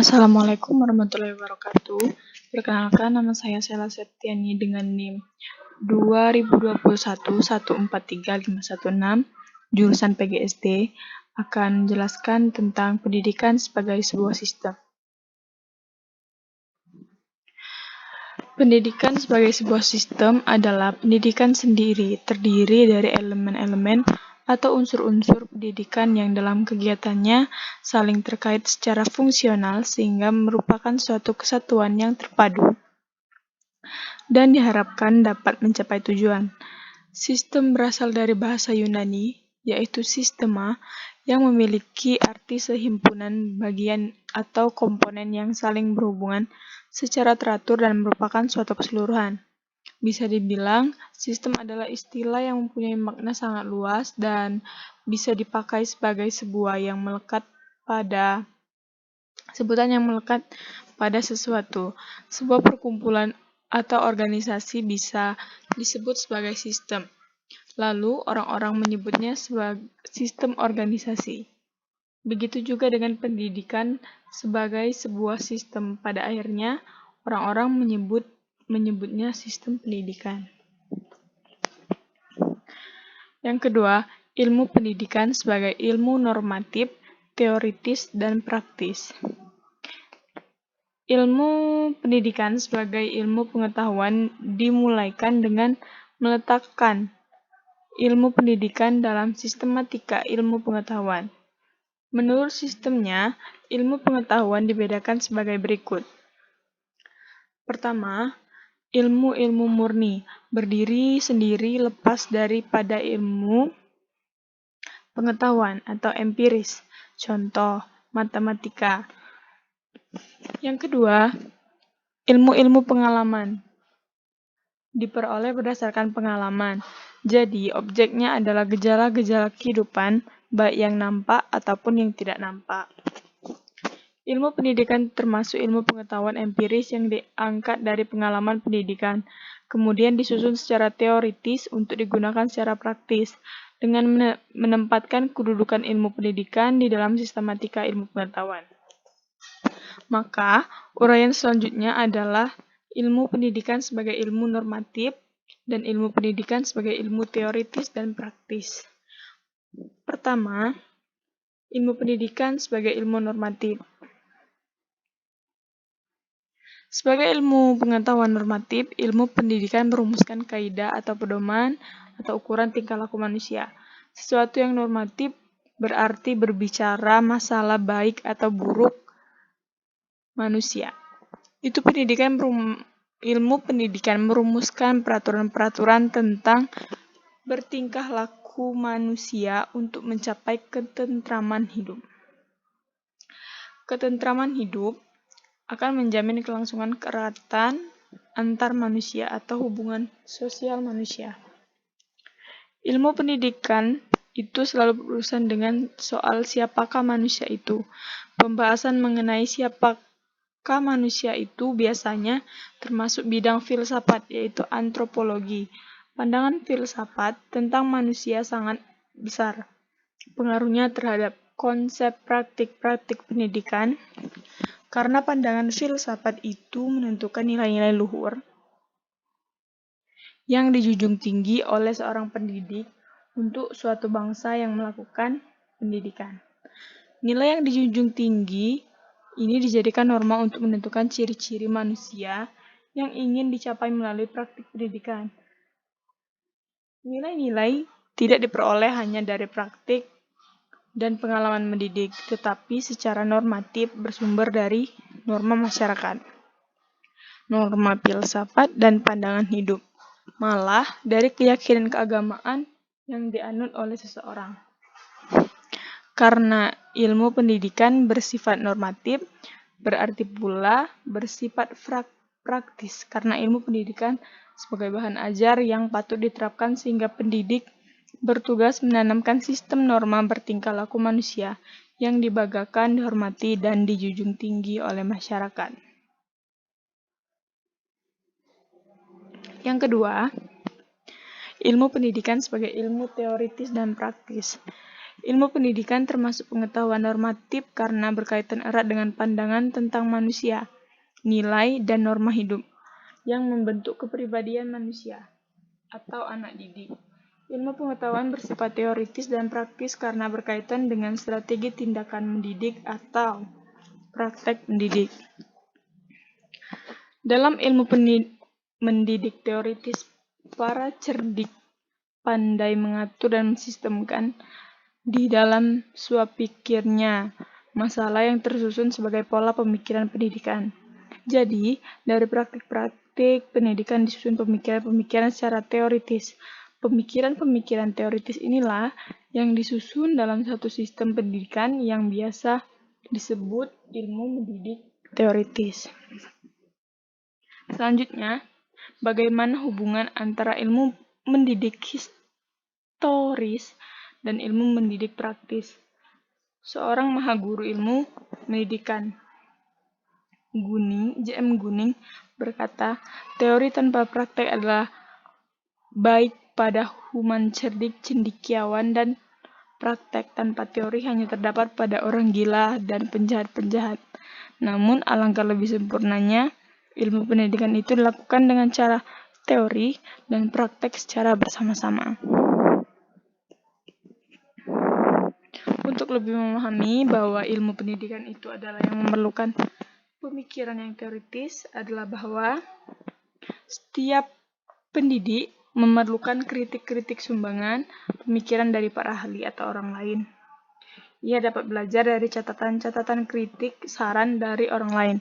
Assalamualaikum warahmatullahi wabarakatuh. Perkenalkan, nama saya Sela Septiani dengan NIM 2021-143-516, jurusan PGSD, akan menjelaskan tentang pendidikan sebagai sebuah sistem. Pendidikan sebagai sebuah sistem adalah pendidikan sendiri, terdiri dari elemen-elemen atau unsur-unsur pendidikan yang dalam kegiatannya saling terkait secara fungsional sehingga merupakan suatu kesatuan yang terpadu dan diharapkan dapat mencapai tujuan. Sistem berasal dari bahasa Yunani, yaitu sistema, yang memiliki arti sehimpunan bagian atau komponen yang saling berhubungan secara teratur dan merupakan suatu keseluruhan. Bisa dibilang, sistem adalah istilah yang mempunyai makna sangat luas dan bisa dipakai sebagai sebutan yang melekat pada sesuatu. Sebuah perkumpulan atau organisasi bisa disebut sebagai sistem. Lalu, orang-orang menyebutnya sebagai sistem organisasi. Begitu juga dengan pendidikan sebagai sebuah sistem. Pada akhirnya, orang-orang menyebutnya sistem pendidikan. Yang kedua, ilmu pendidikan sebagai ilmu normatif, teoritis, dan praktis. Ilmu pendidikan sebagai ilmu pengetahuan dimulaikan dengan meletakkan ilmu pendidikan dalam sistematika ilmu pengetahuan. Menurut sistemnya, ilmu pengetahuan dibedakan sebagai berikut. Pertama, ilmu-ilmu murni, berdiri sendiri lepas daripada ilmu pengetahuan atau empiris, contoh matematika. Yang kedua, ilmu-ilmu pengalaman, diperoleh berdasarkan pengalaman. Jadi, objeknya adalah gejala-gejala kehidupan, baik yang nampak ataupun yang tidak nampak. Ilmu pendidikan termasuk ilmu pengetahuan empiris yang diangkat dari pengalaman pendidikan, kemudian disusun secara teoritis untuk digunakan secara praktis, dengan menempatkan kedudukan ilmu pendidikan di dalam sistematika ilmu pengetahuan. Maka, uraian selanjutnya adalah ilmu pendidikan sebagai ilmu normatif dan ilmu pendidikan sebagai ilmu teoritis dan praktis. Pertama, ilmu pendidikan sebagai ilmu normatif. Sebagai ilmu pengetahuan normatif, ilmu pendidikan merumuskan kaidah atau pedoman atau ukuran tingkah laku manusia. Sesuatu yang normatif berarti berbicara masalah baik atau buruk manusia. Ilmu pendidikan merumuskan peraturan-peraturan tentang bertingkah laku manusia untuk mencapai ketentraman hidup. Ketentraman hidup akan menjamin kelangsungan keeratan antar manusia atau hubungan sosial manusia. Ilmu pendidikan itu selalu berurusan dengan soal siapakah manusia itu. Pembahasan mengenai siapakah manusia itu biasanya termasuk bidang filsafat, yaitu antropologi. Pandangan filsafat tentang manusia sangat besar. Pengaruhnya terhadap konsep praktik-praktik pendidikan, karena pandangan filsafat itu menentukan nilai-nilai luhur yang dijunjung tinggi oleh seorang pendidik untuk suatu bangsa yang melakukan pendidikan. Nilai yang dijunjung tinggi ini dijadikan norma untuk menentukan ciri-ciri manusia yang ingin dicapai melalui praktik pendidikan. Nilai-nilai tidak diperoleh hanya dari praktik dan pengalaman mendidik, tetapi secara normatif bersumber dari norma masyarakat, norma filsafat, dan pandangan hidup, malah dari keyakinan keagamaan yang dianut oleh seseorang. Karena ilmu pendidikan bersifat normatif, berarti pula bersifat praktis, karena ilmu pendidikan sebagai bahan ajar yang patut diterapkan sehingga pendidik bertugas menanamkan sistem norma bertingkah laku manusia yang dibanggakan, dihormati, dan dijunjung tinggi oleh masyarakat. Yang kedua, ilmu pendidikan sebagai ilmu teoritis dan praktis. Ilmu pendidikan termasuk pengetahuan normatif karena berkaitan erat dengan pandangan tentang manusia, nilai, dan norma hidup yang membentuk kepribadian manusia atau anak didik. Ilmu pengetahuan bersifat teoritis dan praktis karena berkaitan dengan strategi tindakan mendidik atau praktek mendidik. Dalam ilmu mendidik teoritis, para cerdik pandai mengatur dan mensistemkan di dalam suap pikirnya masalah yang tersusun sebagai pola pemikiran pendidikan. Jadi, dari praktik-praktik pendidikan disusun pemikiran-pemikiran secara teoritis. Pemikiran-pemikiran teoritis inilah yang disusun dalam satu sistem pendidikan yang biasa disebut ilmu mendidik teoritis. Selanjutnya, bagaimana hubungan antara ilmu mendidik historis dan ilmu mendidik praktis. Seorang maha guru ilmu pendidikan, J.M. Guning, berkata, teori tanpa praktek adalah baik pada human cerdik, cendekiawan, dan praktek tanpa teori hanya terdapat pada orang gila dan penjahat-penjahat. Namun, alangkah lebih sempurnanya, ilmu pendidikan itu dilakukan dengan cara teori dan praktek secara bersama-sama. Untuk lebih memahami bahwa ilmu pendidikan itu adalah yang memerlukan pemikiran yang teoritis adalah bahwa setiap pendidik memerlukan kritik-kritik sumbangan pemikiran dari para ahli atau orang lain. Ia dapat belajar dari catatan-catatan kritik saran dari orang lain,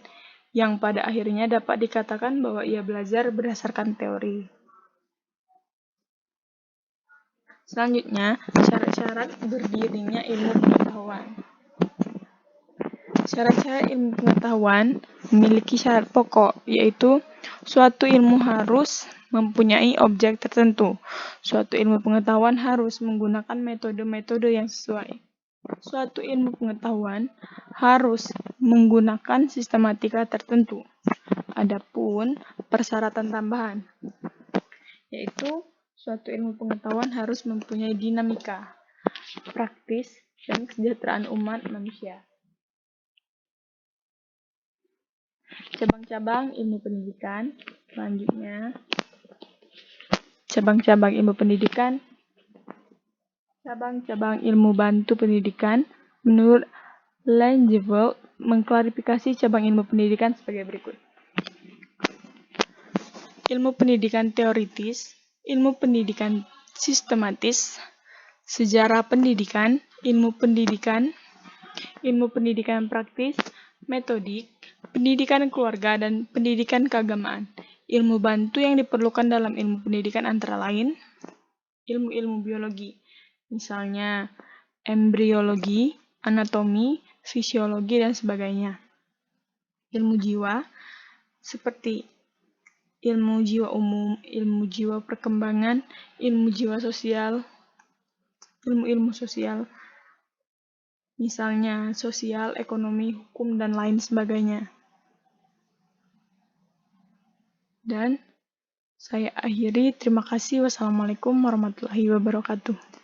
yang pada akhirnya dapat dikatakan bahwa ia belajar berdasarkan teori. Selanjutnya, syarat-syarat berdirinya ilmu pengetahuan. Syarat-syarat ilmu pengetahuan memiliki syarat pokok, yaitu suatu ilmu harus mempunyai objek tertentu. Suatu ilmu pengetahuan harus menggunakan metode-metode yang sesuai. Suatu ilmu pengetahuan harus menggunakan sistematika tertentu. Adapun persyaratan tambahan, yaitu suatu ilmu pengetahuan harus mempunyai dinamika, praktis, dan kesejahteraan umat manusia. Cabang-cabang ilmu pendidikan. Selanjutnya, cabang-cabang ilmu pendidikan. Cabang-cabang ilmu bantu pendidikan. Menurut Langeveld, mengklarifikasi cabang ilmu pendidikan sebagai berikut. Ilmu pendidikan teoritis, ilmu pendidikan sistematis, sejarah pendidikan, ilmu pendidikan praktis, metodik, pendidikan keluarga, dan pendidikan keagamaan. Ilmu bantu yang diperlukan dalam ilmu pendidikan antara lain ilmu-ilmu biologi, misalnya embriologi, anatomi, fisiologi, dan sebagainya. Ilmu jiwa, seperti ilmu jiwa umum, ilmu jiwa perkembangan, ilmu jiwa sosial, ilmu-ilmu sosial, misalnya sosial, ekonomi, hukum, dan lain sebagainya. Dan saya akhiri, terima kasih. Wassalamualaikum warahmatullahi wabarakatuh.